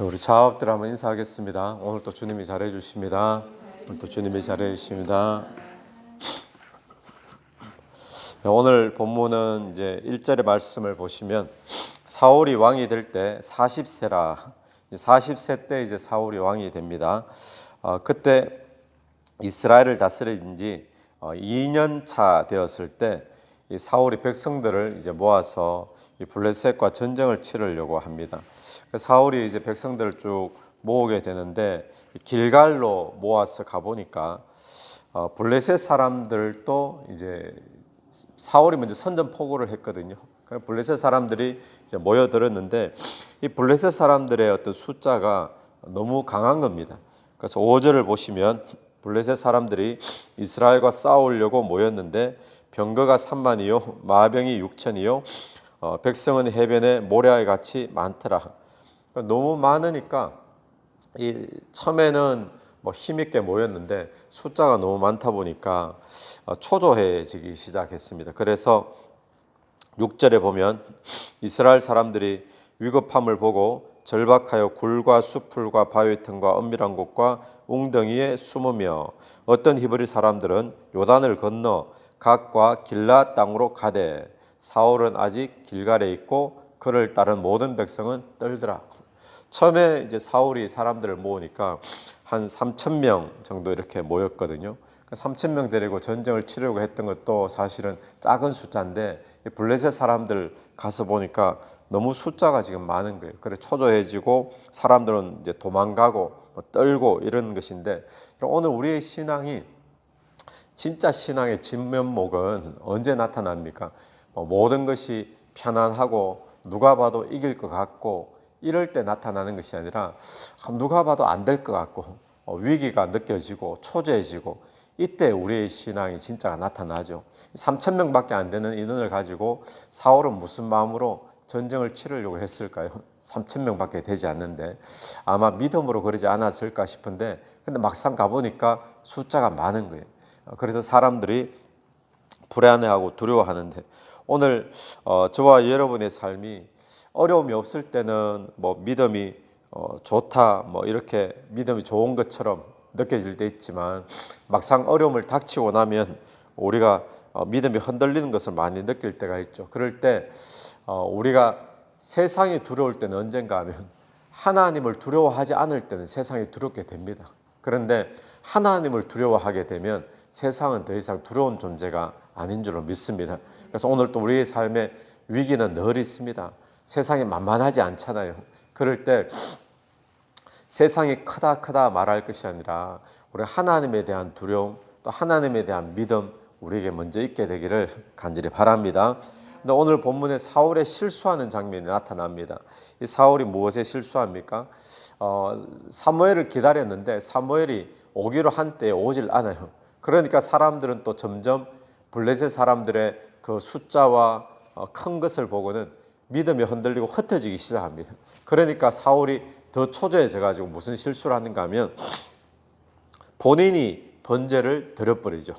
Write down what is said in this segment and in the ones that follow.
우리 자업들 한번 인사하겠습니다. 오늘 또 주님이 잘해 주십니다. 오늘 또 주님이 잘해 주십니다. 오늘 본문은 이제 1절의 말씀을 보시면 사울이 왕이 될 때 40세라. 40세 때 이제 사울이 왕이 됩니다. 그때 이스라엘을 다스린 지 2년 차 되었을 때 이 사울이 백성들을 이제 모아서 이 블레셋과 전쟁을 치르려고 합니다. 사울이 이제 백성들을 쭉 모으게 되는데 길갈로 모아서 가 보니까 블레셋 사람들도 이제 사울이 먼저 선전포고를 했거든요. 블레셋 사람들이 이제 모여들었는데 이 블레셋 사람들의 어떤 숫자가 너무 강한 겁니다. 그래서 5절을 보시면 블레셋 사람들이 이스라엘과 싸우려고 모였는데 병거가 3만이요 마병이 6천이요 백성은 해변에 모래와 같이 많더라. 너무 많으니까 처음에는 뭐 힘있게 모였는데 숫자가 너무 많다 보니까 초조해지기 시작했습니다. 그래서 6절에 보면 이스라엘 사람들이 위급함을 보고 절박하여 굴과 수풀과 바위 틈과 은밀한 곳과 웅덩이에 숨으며 어떤 히브리 사람들은 요단을 건너 각과 길라 땅으로 가되 사울은 아직 길갈에 있고 그를 따른 모든 백성은 떨더라. 처음에 이제 사울이 사람들을 모으니까 한 3,000명 정도 이렇게 모였거든요. 3,000명 데리고 전쟁을 치르려고 했던 것도 사실은 작은 숫자인데 블레셋 사람들 가서 보니까 너무 숫자가 지금 많은 거예요. 그래 초조해지고 사람들은 이제 도망가고 떨고 이런 것인데 오늘 우리의 신앙이 진짜 신앙의 진면목은 언제 나타납니까? 모든 것이 편안하고 누가 봐도 이길 것 같고 이럴 때 나타나는 것이 아니라 누가 봐도 안 될 것 같고 위기가 느껴지고 초조해지고 이때 우리의 신앙이 진짜가 나타나죠. 3,000명밖에 안 되는 인원을 가지고 사울은 무슨 마음으로 전쟁을 치르려고 했을까요? 3,000명밖에 되지 않는데 아마 믿음으로 그러지 않았을까 싶은데 근데 막상 가보니까 숫자가 많은 거예요. 그래서 사람들이 불안해하고 두려워하는데 오늘 저와 여러분의 삶이 어려움이 없을 때는 뭐 믿음이 좋다 뭐 이렇게 믿음이 좋은 것처럼 느껴질 때 있지만 막상 어려움을 닥치고 나면 우리가 믿음이 흔들리는 것을 많이 느낄 때가 있죠. 그럴 때 우리가 세상이 두려울 때는 언젠가 하면 하나님을 두려워하지 않을 때는 세상이 두렵게 됩니다. 그런데 하나님을 두려워하게 되면 세상은 더 이상 두려운 존재가 아닌 줄로 믿습니다. 그래서 오늘 또 우리의 삶에 위기는 늘 있습니다. 세상이 만만하지 않잖아요. 그럴 때 세상이 크다 말할 것이 아니라 우리 하나님에 대한 두려움 또 하나님에 대한 믿음 우리에게 먼저 있게 되기를 간절히 바랍니다. 근데 오늘 본문에 사울의 실수하는 장면이 나타납니다. 이 사울이 무엇에 실수합니까? 사무엘을 기다렸는데 사무엘이 오기로 한 때에 오질 않아요. 그러니까 사람들은 또 점점 블레셋 사람들의 그 숫자와 큰 것을 보고는 믿음이 흔들리고 흩어지기 시작합니다. 그러니까 사울이 더 초조해져 가지고 무슨 실수를 하는가 하면 본인이 번제를 드려버리죠.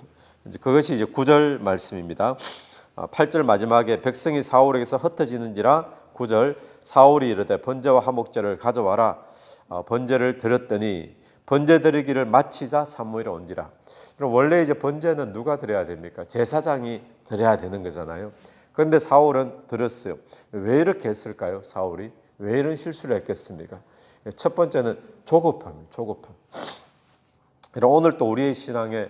그것이 이제 9절 말씀입니다. 8절 마지막에 백성이 사울에게서 흩어지는지라 9절 사울이 이르되 번제와 화목제를 가져와라. 번제를 드렸더니 번제 드리기를 마치자 사무엘이 온지라. 그럼 원래 이제 번제는 누가 드려야 됩니까? 제사장이 드려야 되는 거잖아요. 그런데 사울은 드렸어요. 왜 이렇게 했을까요? 사울이 왜 이런 실수를 했겠습니까? 첫 번째는 조급함이에요. 조급함. 오늘 또 우리의 신앙에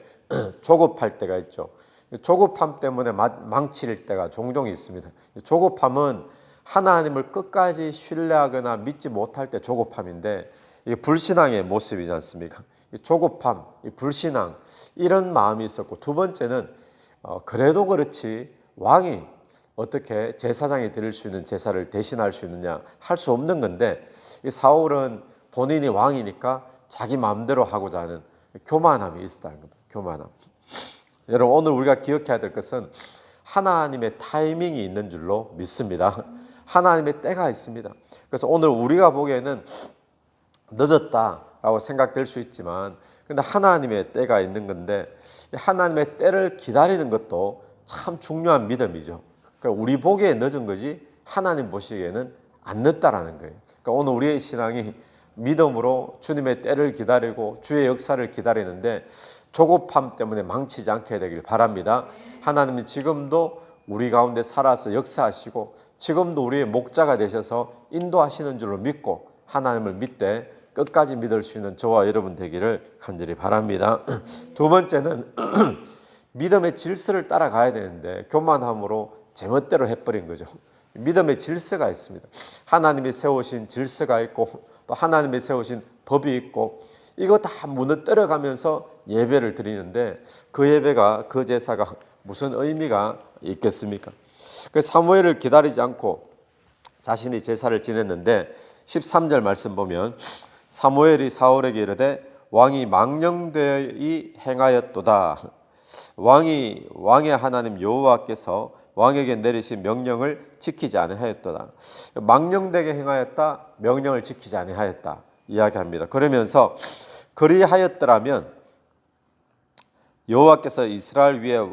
조급할 때가 있죠. 조급함 때문에 망칠 때가 종종 있습니다. 조급함은 하나님을 끝까지 신뢰하거나 믿지 못할 때 조급함인데 이게 불신앙의 모습이지 않습니까? 조급함, 불신앙 이런 마음이 있었고 두 번째는 그래도 그렇지 왕이 어떻게 제사장이 드릴 수 있는 제사를 대신할 수 있느냐 할 수 없는 건데 이 사울은 본인이 왕이니까 자기 마음대로 하고자 하는 교만함이 있었다는 겁니다. 교만함. 여러분 오늘 우리가 기억해야 될 것은 하나님의 타이밍이 있는 줄로 믿습니다. 하나님의 때가 있습니다. 그래서 오늘 우리가 보기에는 늦었다라고 생각될 수 있지만 근데 하나님의 때가 있는 건데 하나님의 때를 기다리는 것도 참 중요한 믿음이죠. 그러니까 우리 보기에 늦은 거지 하나님 보시기에는 안 늦다라는 거예요. 그러니까 오늘 우리의 신앙이 믿음으로 주님의 때를 기다리고 주의 역사를 기다리는데 조급함 때문에 망치지 않게 되길 바랍니다. 하나님이 지금도 우리 가운데 살아서 역사하시고 지금도 우리의 목자가 되셔서 인도하시는 줄로 믿고 하나님을 믿되 끝까지 믿을 수 있는 저와 여러분 되기를 간절히 바랍니다. 두 번째는 믿음의 질서를 따라가야 되는데 교만함으로 제멋대로 해버린 거죠. 믿음의 질서가 있습니다. 하나님이 세우신 질서가 있고 또 하나님이 세우신 법이 있고 이거 다 무너뜨려가면서 예배를 드리는데 그 예배가 그 제사가 무슨 의미가 있겠습니까? 그 사무엘을 기다리지 않고 자신이 제사를 지냈는데 13절 말씀 보면 사무엘이 사울에게 이르되 왕이 망령되이 행하였도다. 왕의 하나님 여호와께서 왕에게 내리신 명령을 지키지 아니하였도다. 망령되게 행하였다, 명령을 지키지 아니하였다 이야기합니다. 그러면서 그리하였더라면 여호와께서 이스라엘 위에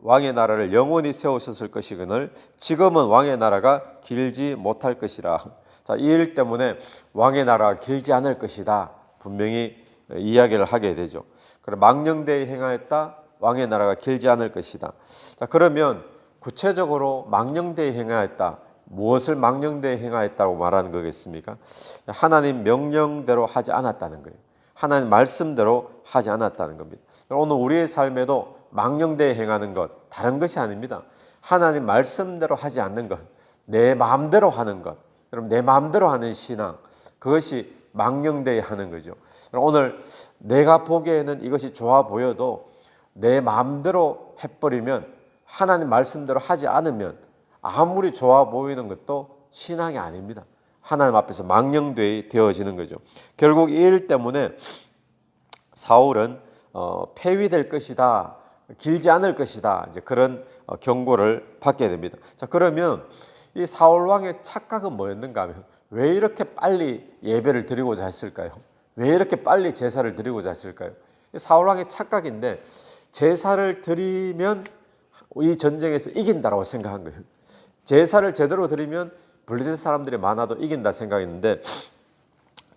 왕의 나라를 영원히 세우셨을 것이거늘 지금은 왕의 나라가 길지 못할 것이라. 자, 이 일 때문에 왕의 나라가 길지 않을 것이다 분명히 이야기를 하게 되죠. 그럼 망령되이 행하였다, 왕의 나라가 길지 않을 것이다. 자, 그러면 구체적으로 망령되이 행하였다, 무엇을 망령되이 행하였다고 말하는 거겠습니까? 하나님 명령대로 하지 않았다는 거예요. 하나님 말씀대로 하지 않았다는 겁니다. 오늘 우리의 삶에도 망령되이 행하는 것 다른 것이 아닙니다. 하나님 말씀대로 하지 않는 것, 내 마음대로 하는 것, 여러분 내 마음대로 하는 신앙, 그것이 망령되이 하는 거죠. 오늘 내가 보기에는 이것이 좋아 보여도 내 마음대로 해버리면, 하나님 말씀대로 하지 않으면 아무리 좋아 보이는 것도 신앙이 아닙니다. 하나님 앞에서 망령되이 되어지는 거죠. 결국 이 일 때문에 사울은 폐위될 것이다, 길지 않을 것이다, 이제 그런 경고를 받게 됩니다. 자, 그러면 이 사울 왕의 착각은 뭐였는가 하면 왜 이렇게 빨리 예배를 드리고자 했을까요? 왜 이렇게 빨리 제사를 드리고자 했을까요? 사울 왕의 착각인데 제사를 드리면 이 전쟁에서 이긴다라고 생각한 거예요. 제사를 제대로 드리면 블레셋 사람들이 많아도 이긴다 생각했는데,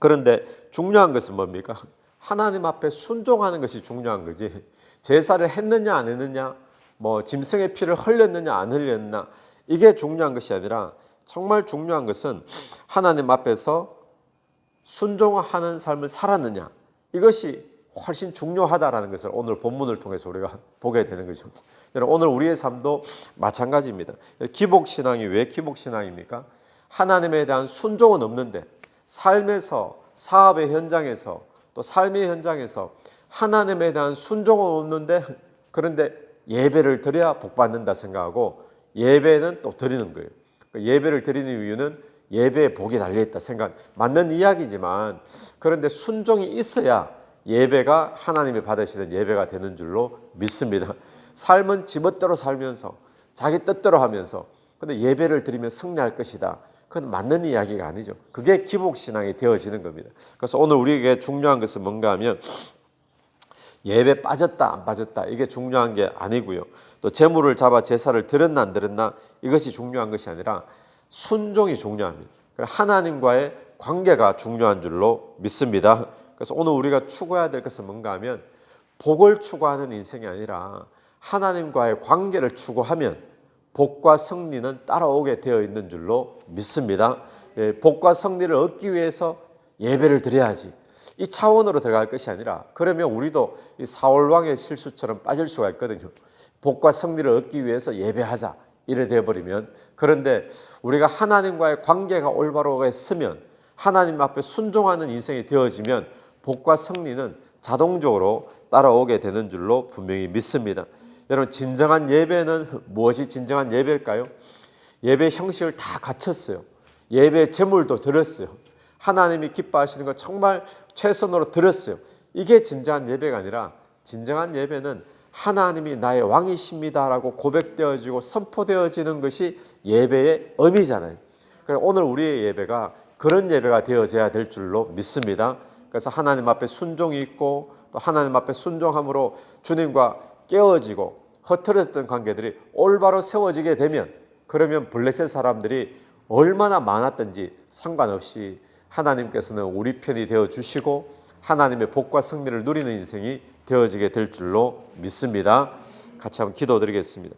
그런데 중요한 것은 뭡니까? 하나님 앞에 순종하는 것이 중요한 거지, 제사를 했느냐 안 했느냐, 뭐 짐승의 피를 흘렸느냐 안 흘렸나, 이게 중요한 것이 아니라 정말 중요한 것은 하나님 앞에서 순종하는 삶을 살았느냐, 이것이 훨씬 중요하다라는 것을 오늘 본문을 통해서 우리가 보게 되는 거죠. 여러분, 오늘 우리의 삶도 마찬가지입니다. 기복신앙이 왜 기복신앙입니까? 하나님에 대한 순종은 없는데 삶에서, 사업의 현장에서, 또 삶의 현장에서 하나님에 대한 순종은 없는데, 그런데 예배를 드려야 복받는다 생각하고 예배는 또 드리는 거예요. 예배를 드리는 이유는 예배에 복이 달려있다 생각, 맞는 이야기지만, 그런데 순종이 있어야 예배가 하나님이 받으시는 예배가 되는 줄로 믿습니다. 삶은 지멋대로 살면서 자기 뜻대로 하면서 근데 예배를 드리면 승리할 것이다, 그건 맞는 이야기가 아니죠. 그게 기복신앙이 되어지는 겁니다. 그래서 오늘 우리에게 중요한 것은 뭔가 하면 예배 빠졌다 안 빠졌다 이게 중요한 게 아니고요, 또 제물을 잡아 제사를 드렸나 안 드렸나 이것이 중요한 것이 아니라 순종이 중요합니다. 하나님과의 관계가 중요한 줄로 믿습니다. 그래서 오늘 우리가 추구해야 될 것은 뭔가 하면 복을 추구하는 인생이 아니라 하나님과의 관계를 추구하면 복과 승리는 따라오게 되어 있는 줄로 믿습니다. 복과 승리를 얻기 위해서 예배를 드려야지, 이 차원으로 들어갈 것이 아니라, 그러면 우리도 이 사울 왕의 실수처럼 빠질 수가 있거든요. 복과 승리를 얻기 위해서 예배하자 이래 되어버리면, 그런데 우리가 하나님과의 관계가 올바르게 서면, 하나님 앞에 순종하는 인생이 되어지면 복과 승리는 자동적으로 따라오게 되는 줄로 분명히 믿습니다. 여러분, 진정한 예배는 무엇이 진정한 예배일까요? 예배 형식을 다 갖췄어요. 예배 제물도 드렸어요. 하나님이 기뻐하시는 거 정말 최선으로 드렸어요. 이게 진정한 예배가 아니라, 진정한 예배는 하나님이 나의 왕이십니다라고 고백되어지고 선포되어지는 것이 예배의 의미잖아요. 그래서 오늘 우리의 예배가 그런 예배가 되어져야 될 줄로 믿습니다. 그래서 하나님 앞에 순종이 있고, 또 하나님 앞에 순종함으로 주님과 깨어지고 흐트러졌던 관계들이 올바로 세워지게 되면, 그러면 블레셋 사람들이 얼마나 많았든지 상관없이 하나님께서는 우리 편이 되어 주시고 하나님의 복과 승리를 누리는 인생이 되어지게 될 줄로 믿습니다. 같이 한번 기도드리겠습니다.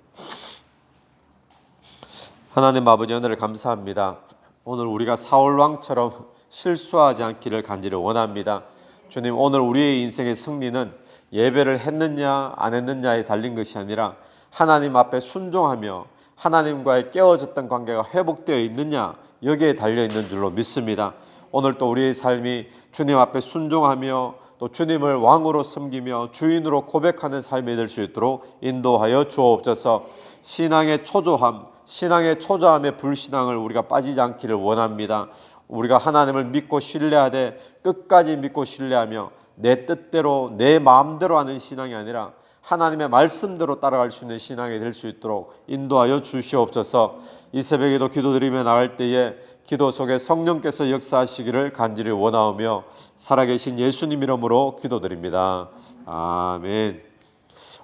하나님 아버지, 은혜를 감사합니다. 오늘 우리가 사울 왕처럼 실수하지 않기를 간절히 원합니다. 주님, 오늘 우리의 인생의 승리는 예배를 했느냐 안 했느냐에 달린 것이 아니라 하나님 앞에 순종하며 하나님과의 깨어졌던 관계가 회복되어 있느냐, 여기에 달려 있는 줄로 믿습니다. 오늘 또 우리의 삶이 주님 앞에 순종하며 또 주님을 왕으로 섬기며 주인으로 고백하는 삶이 될 수 있도록 인도하여 주옵소서. 신앙의 초조함, 신앙의 초조함의 불신앙을 우리가 빠지지 않기를 원합니다. 우리가 하나님을 믿고 신뢰하되 끝까지 믿고 신뢰하며 내 뜻대로 내 마음대로 하는 신앙이 아니라 하나님의 말씀대로 따라갈 수 있는 신앙이 될 수 있도록 인도하여 주시옵소서. 이 새벽에도 기도드리며 나갈 때에 기도 속에 성령께서 역사하시기를 간절히 원하오며 살아계신 예수님 이름으로 기도드립니다. 아멘.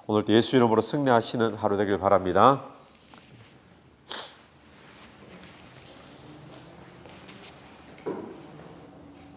오늘도 예수 이름으로 승리하시는 하루 되길 바랍니다.